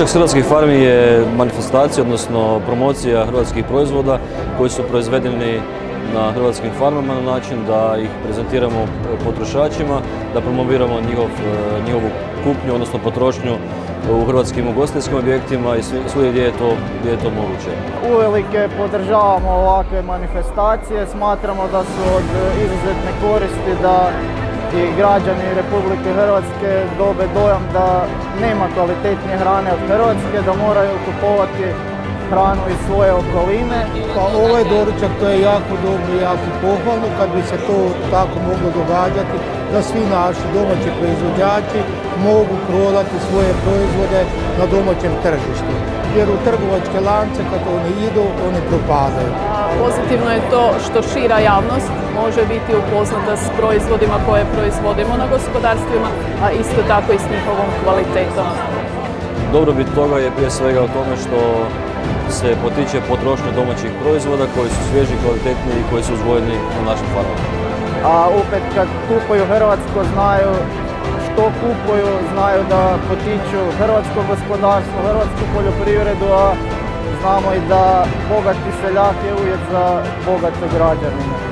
Točak hrvatskih farmi je manifestacija, odnosno promocija hrvatskih proizvoda koji su proizvedeni na hrvatskim farmama na način da ih prezentiramo potrošačima, da promoviramo njihovu kupnju, odnosno potrošnju u hrvatskim ugostiteljskim objektima i svugdje gdje je to moguće. Uvelike podržavamo ovakve manifestacije, smatramo da su od izuzetne koristi da i građani Republike Hrvatske dobe dojam da nema kvalitetnije hrane od Hrvatske, da moraju kupovati hranu iz svoje okoline. Pa ovaj doručak to je jako dobro i jako pohvalno kad bi se to tako moglo događati, da svi naši domaći proizvođači mogu prodati svoje proizvode na domaćem tržištu. Jer u trgovačke lance kad oni idu, oni propadaju. Pozitivno je to što šira javnost može biti upoznata s proizvodima koje proizvodimo na gospodarstvima, a isto tako i s njihovom kvalitetom. Dobrobit toga je prije svega u tome što se potiče potrošnja domaćih proizvoda koji su svježi, kvalitetni i koji su uzgojeni na našim farmama. A opet kad kupuju hrvatsko znaju što kupuju, znaju da potiču hrvatsko gospodarstvo, hrvatsku poljoprivredu, a znamo i da bogati seljak je uvijek za bogate građanine.